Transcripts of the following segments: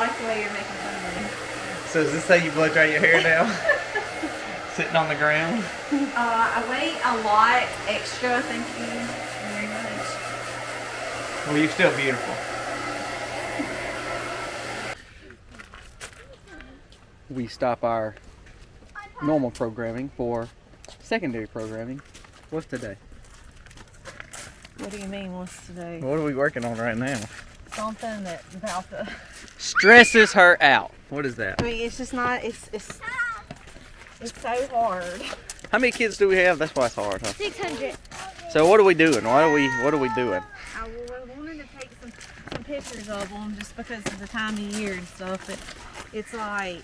like the way you're making fun of me. So is this how you blow dry your hair now? Sitting on the ground? I weigh a lot extra, thank you very much. Well, you're still beautiful. We stop our normal programming for secondary programming. What's today? What do you mean, what's today? What are we working on right now? Something that's about to... Stresses her out. What is that? I mean, it's just not, it's so hard. How many kids do we have? That's why it's hard, huh? 600. So what are we doing? What are we doing? I wanted to take some pictures of them just because of the time of year and stuff. It's like,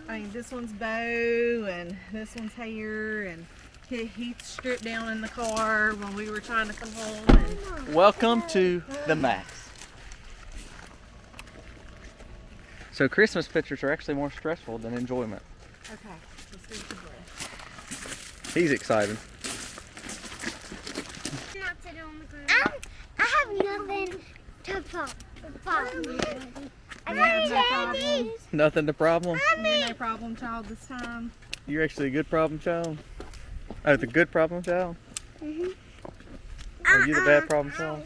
I mean, this one's Bo and this one's hair, and he stripped down in the car when we were trying to come home. And Welcome to the max. So Christmas pictures are actually more stressful than enjoyment. okay, let's do the breath. He's excited. I have nothing to pop. I got candies. Nothing to problem. You're no problem child this time. You're actually a good problem child. Oh, the good problem child? Mhm. Are you the bad problem child?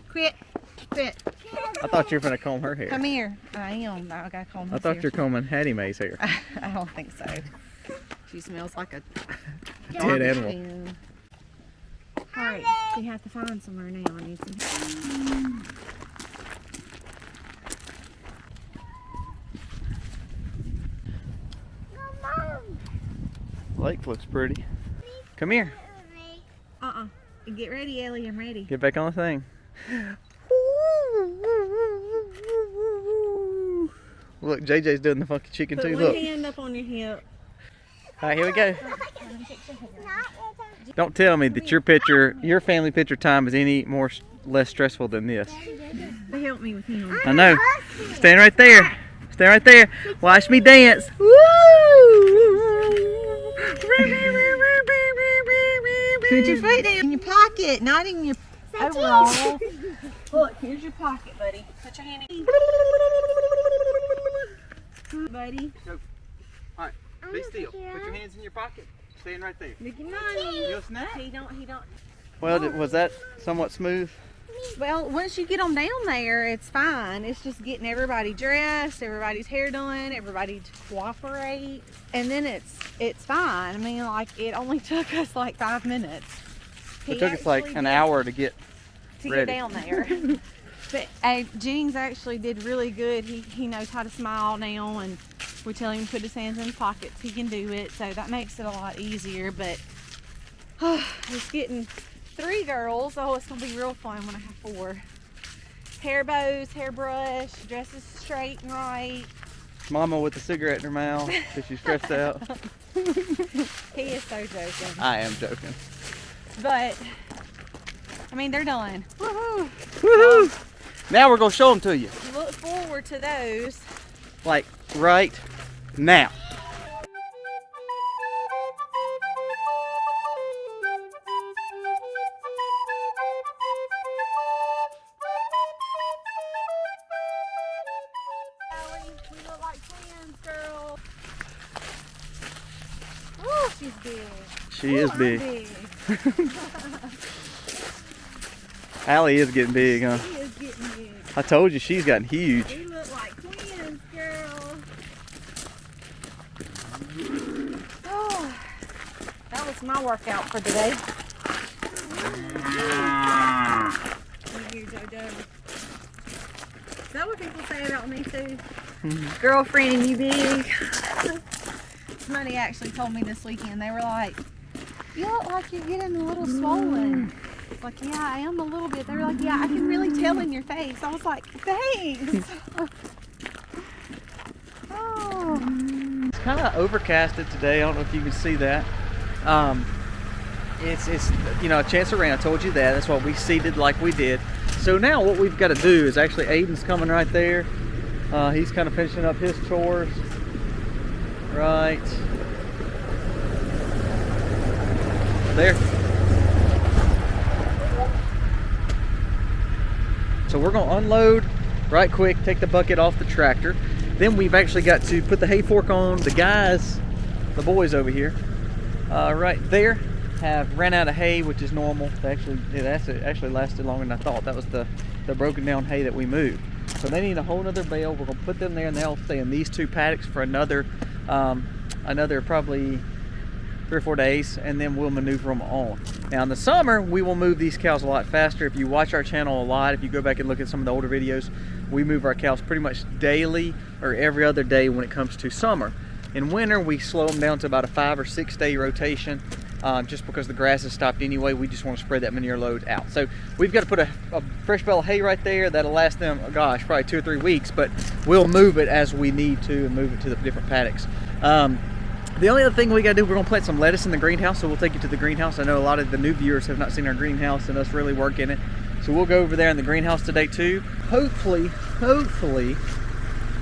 Quit. I thought you were going to comb her hair. Come here. I am. I gotta comb I his thought hair. you were combing Hattie Mae's hair. I don't think so. She smells like a Dead animal. Alright, we have to find somewhere now. I need some. Lake looks pretty. Come here. Get ready, Ellie. I'm ready. Get back on the thing. Look, JJ's doing the funky chicken Put too. one Look. hand up on your hip. All right, here we go. Don't tell me that your family picture time is any less stressful than this. Help me with him. I know. Stand right there. Stand right there. Watch me dance. Woo! Put your foot down in your pocket, not in your overall. Look, here's your pocket, buddy. Put your hand in. Buddy. Go. All right. Be still. Put your hands in your pocket. Stand right there. Mickey Money. You a snack? He don't. Well, was that somewhat smooth? Well, once you get them down there, it's fine. It's just getting everybody dressed, everybody's hair done, everybody to cooperate, and then it's fine. I mean, like, it only took us like 5 minutes. It took us like an hour to get ready. Down there. But Jeans actually did really good. He knows how to smile now, and we tell him to put his hands in his pockets. He can do it, so that makes it a lot easier. But it's getting 3 girls. Oh, it's gonna be real fun when I have 4. Hair bows, hairbrush, dresses straight and right. Mama with a cigarette in her mouth because she's stressed out. He is so joking. I am joking. But I mean, they're done. Woohoo! Woohoo! Now we're gonna show them to you. Look forward to those. Like right now. We look like twins, girl. Oh, she's big. She is I'm big. big. Allie is getting big, huh? She is getting big. I told you she's gotten huge. We look like twins, girl. Oh, that was my workout for today. Here, JoJo. Is that what people say about me too? Girlfriend and you big. Somebody actually told me this weekend, they were like, you look like you're getting a little swollen. It's like, yeah, I am a little bit. They were like, yeah, I can really tell in your face. I was like, thanks. Oh. It's kind of overcasted today. I don't know if you can see that. It's you know, a chance of rain. I told you that. That's why we seeded like we did. So now what we've got to do is actually Aiden's coming right there. He's kind of finishing up his chores. Right there. So we're gonna unload right quick, take the bucket off the tractor. Then we've actually got to put the hay fork on. The guys, the boys over here, right there, have ran out of hay, which is normal. It actually lasted longer than I thought. That was the broken down hay that we moved. So they need a whole nother bale. We're gonna put them there, and they'll stay in these 2 paddocks for another probably 3 or 4 days, and then we'll maneuver them on. Now in the summer, we will move these cows a lot faster. If you watch our channel a lot, if you go back and look at some of the older videos, we move our cows pretty much daily or every other day when it comes to summer. In winter, we slow them down to about a 5 or 6 day rotation, just because the grass has stopped anyway. We just want to spread that manure load out. So we've got to put a fresh bale of hay right there. That'll last them, gosh, probably 2 or 3 weeks, but we'll move it as we need to and move it to the different paddocks. The only other thing we gotta do, we're gonna plant some lettuce in the greenhouse, so we'll take you to the greenhouse. I know a lot of the new viewers have not seen our greenhouse and us really work in it. So we'll go over there in the greenhouse today too. Hopefully,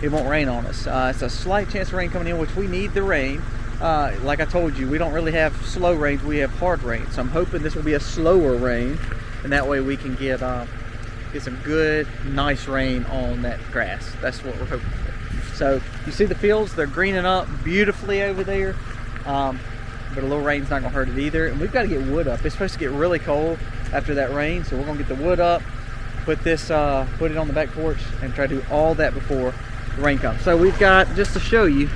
it won't rain on us. It's a slight chance of rain coming in, which we need the rain. Like I told you, we don't really have slow rains, we have hard rain. So I'm hoping this will be a slower rain, and that way we can get some good, nice rain on that grass. That's what we're hoping for. So you see the fields, they're greening up beautifully over there, but a little rain's not gonna hurt it either. And we've got to get wood up. It's supposed to get really cold after that rain, so we're gonna get the wood up, put it on the back porch, and try to do all that before the rain comes. So we've got, just to show you,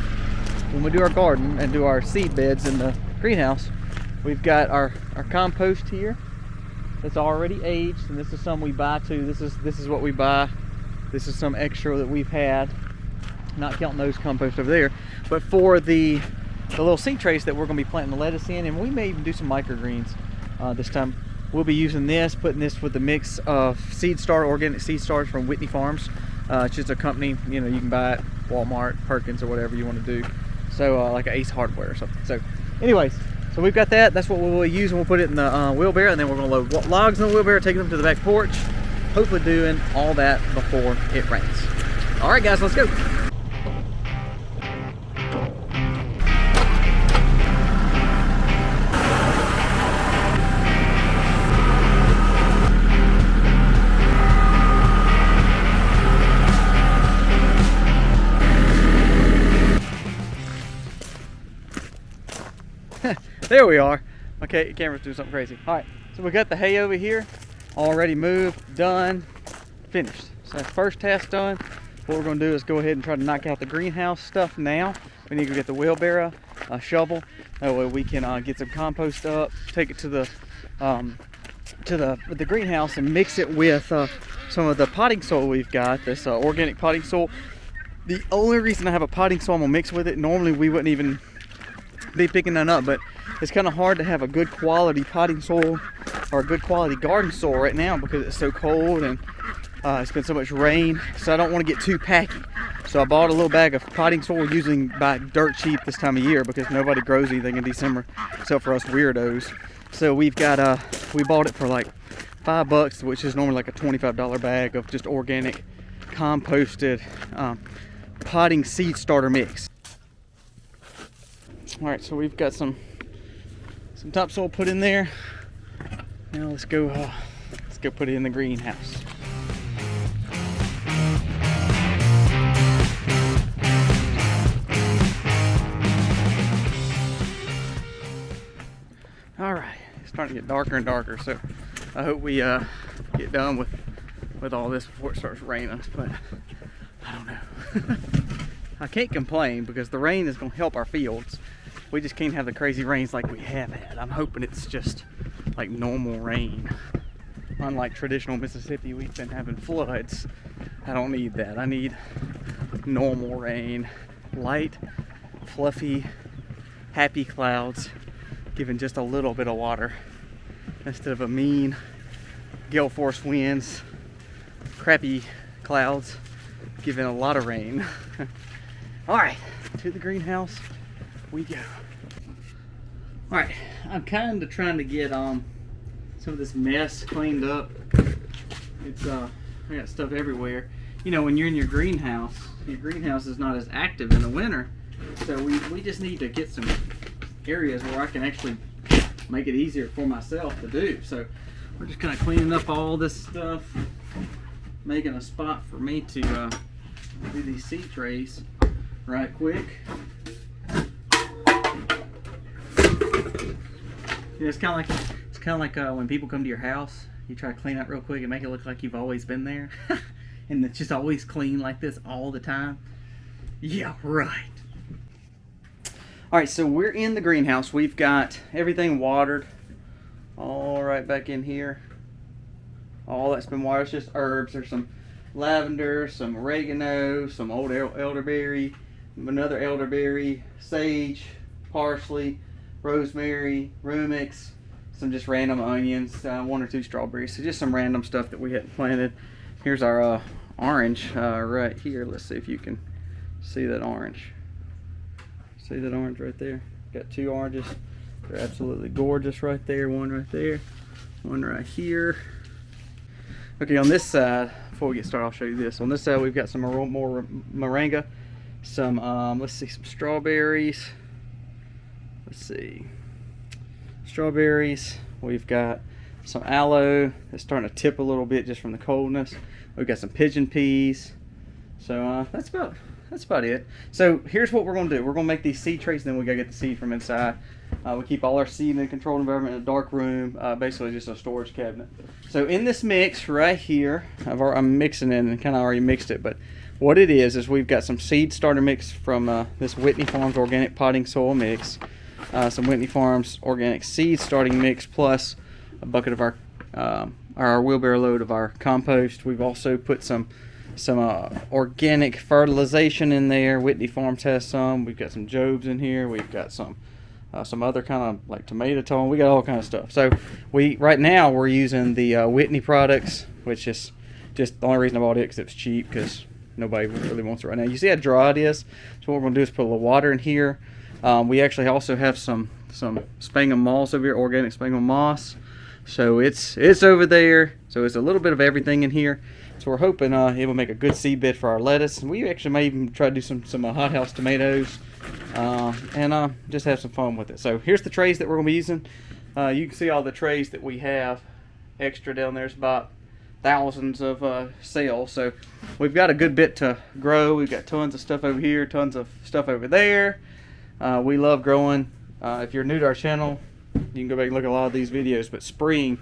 when we do our garden and do our seed beds in the greenhouse, we've got our compost here that's already aged, and this is some we buy too. This is what we buy. This is some extra that we've had, not counting those compost over there, but for the little seed trays that we're going to be planting the lettuce in, and we may even do some microgreens this time. We'll be using this, putting this with the mix of organic seed starters from Whitney Farms. It's just a company, you know, you can buy at Walmart, Perkins, or whatever you want to do. So like an Ace Hardware or something. So anyways, so we've got that. That's what we'll use, and we'll put it in the wheelbarrow, and then we're going to load logs in the wheelbarrow, take them to the back porch, hopefully doing all that before it rains. All right guys, let's go. There we are. Okay, camera's doing something crazy. All right, so we got the hay over here, already moved, done, finished. So first task done. What we're gonna do is go ahead and try to knock out the greenhouse stuff now. We need to go get the wheelbarrow, a shovel. That way we can get some compost up, take it to the greenhouse and mix it with some of the potting soil we've got, this organic potting soil. The only reason I have a potting soil I'm gonna mix with it, normally we wouldn't even be picking that up, but it's kind of hard to have a good quality potting soil or a good quality garden soil right now because it's so cold and it's been so much rain, so I don't want to get too packy. So I bought a little bag of potting soil, using by dirt cheap this time of year because nobody grows anything in December except for us weirdos. So we've got we bought it for like $5, which is normally like a $25 bag of just organic composted potting seed starter mix. All right, so we've got some topsoil put in there. Now let's go put it in the greenhouse. All right, it's starting to get darker and darker, so I hope we get done with all this before it starts raining, but I don't know. I can't complain because the rain is going to help our fields. We just can't have the crazy rains like we have had. I'm hoping it's just like normal rain. Unlike traditional Mississippi, we've been having floods. I don't need that. I need normal rain. Light, fluffy, happy clouds giving just a little bit of water instead of a mean gale force winds, crappy clouds giving a lot of rain. All right, to the greenhouse we go. All right, I'm kind of trying to get some of this mess cleaned up. It's I got stuff everywhere. You know, when you're in your greenhouse is not as active in the winter, so we just need to get some areas where I can actually make it easier for myself to do. So we're just kind of cleaning up all this stuff. making a spot for me to do these seed trays right quick. Yeah, it's kind of like when people come to your house, you try to clean up real quick and make it look like you've always been there, and it's just always clean like this all the time. Yeah, right. All right, so we're in the greenhouse. We've got everything watered, all right back in here. All that's been watered. It's just herbs. There's some lavender, some oregano, some old elderberry, another elderberry, sage, parsley, rosemary, rumix, some just random onions, 1 or 2 strawberries. So just some random stuff that we hadn't planted. Here's our orange right here. Let's see if you can see that orange. See that orange right there? Got 2 oranges. They're absolutely gorgeous right there. One right there, one right here. Okay, on this side, before we get started, I'll show you this. On this side, we've got some more moringa, some, let's see, some strawberries. Let's see, strawberries. We've got some aloe that's starting to tip a little bit just from the coldness. We've got some pigeon peas. So that's about it. So here's what we're gonna do. We're gonna make these seed trays, and then we gotta get the seed from inside. We keep all our seed in a controlled environment in a dark room, basically just a storage cabinet. So in this mix right here, I'm mixing it and kind of already mixed it, but what it is we've got some seed starter mix from this Whitney Farms organic potting soil mix, some Whitney Farms organic seed starting mix, plus a bucket of our wheelbarrow load of our compost. We've also put some organic fertilization in there. Whitney Farms has some. We've got some Jobs in here. We've got some other kind of like tomato tone. We got all kind of stuff. So right now we're using the Whitney products, which is just the only reason I bought it because it was cheap, because nobody really wants it right now. You see how dry it is? So what we're gonna do is put a little water in here. We actually also have some sphagnum moss over here, organic sphagnum moss. So it's over there. So it's a little bit of everything in here. So we're hoping it will make a good seed bed for our lettuce. And we actually may even try to do some hothouse tomatoes and just have some fun with it. So here's the trays that we're going to be using. You can see all the trays that we have extra down there. It's about thousands of sales. So we've got a good bit to grow. We've got tons of stuff over here, tons of stuff over there. We love growing. If you're new to our channel, you can go back and look at a lot of these videos, but spring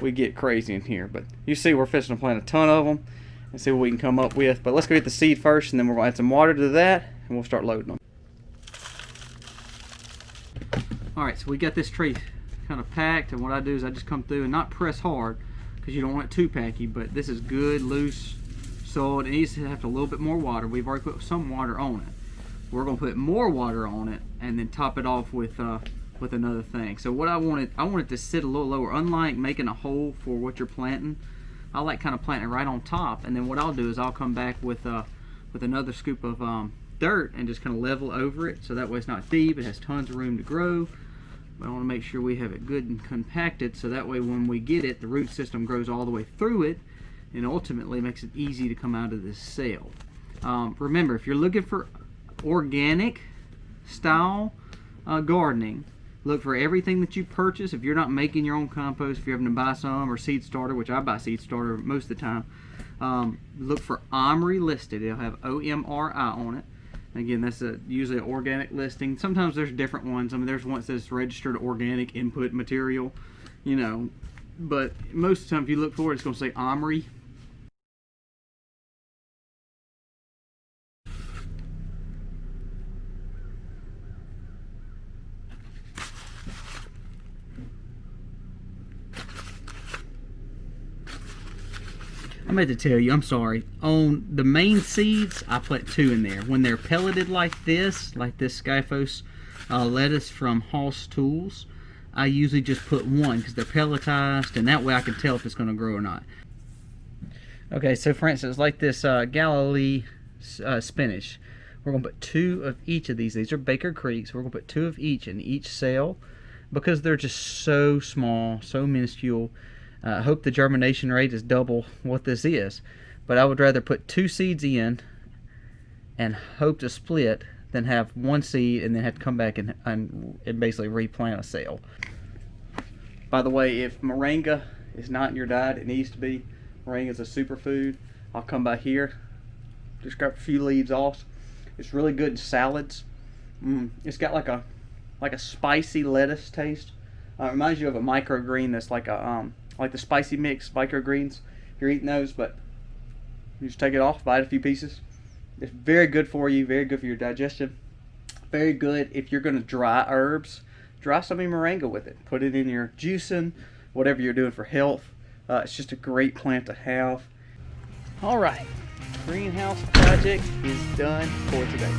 we get crazy in here. But you see we're fixing to plant a ton of them and see what we can come up with. But let's go get the seed first, and then we're going to add some water to that, and we'll start loading them. Alright, so we got this tray kind of packed, and what I do is I just come through and not press hard, because you don't want it too packy, but this is good, loose soil. It needs to have a little bit more water. We've already put some water on it. We're going to put more water on it and then top it off with another thing. So what I wanted to sit a little lower. Unlike making a hole for what you're planting, I like kind of planting it right on top, and then what I'll do is I'll come back with another scoop of dirt and just kind of level over it, so that way it's not deep, it has tons of room to grow. But I want to make sure we have it good and compacted, so that way when we get it, the root system grows all the way through it, and ultimately makes it easy to come out of this cell. Remember, if you're looking for organic style gardening, look for everything that you purchase. If you're not making your own compost, if you're having to buy some, or seed starter, which I buy seed starter most of the time, look for OMRI listed. It'll have OMRI on it. Again, that's usually an organic listing. Sometimes there's different ones. I mean, there's one that says registered organic input material, you know, but most of the time if you look for it, it's going to say OMRI. I meant to tell you, I'm sorry, on the main seeds I put 2 in there. When they're pelleted like this Skyphos lettuce from Hoss Tools, I usually just put 1 because they're pelletized, and that way I can tell if it's going to grow or not. Okay, so for instance, like this Galilee spinach, we're going to put 2 of each of these. These are Baker Creek, so we're going to put 2 of each in each cell because they're just so small, so minuscule. I hope the germination rate is double what this is, but I would rather put 2 seeds in and hope to split than have 1 seed and then have to come back and basically replant a cell. By the way, if moringa is not in your diet, it needs to be. Moringa is a superfood. I'll come by here, just grab a few leaves off. It's really good in salads. It's got like a spicy lettuce taste. It reminds you of a microgreen that's like the spicy mix microgreens if you're eating those, but you just take it off, bite a few pieces. It's very good for you, very good for your digestion. Very good if you're going to dry herbs. Dry some of your moringa with it. Put it in your juicing, whatever you're doing for health. It's just a great plant to have. All right, greenhouse project is done for today.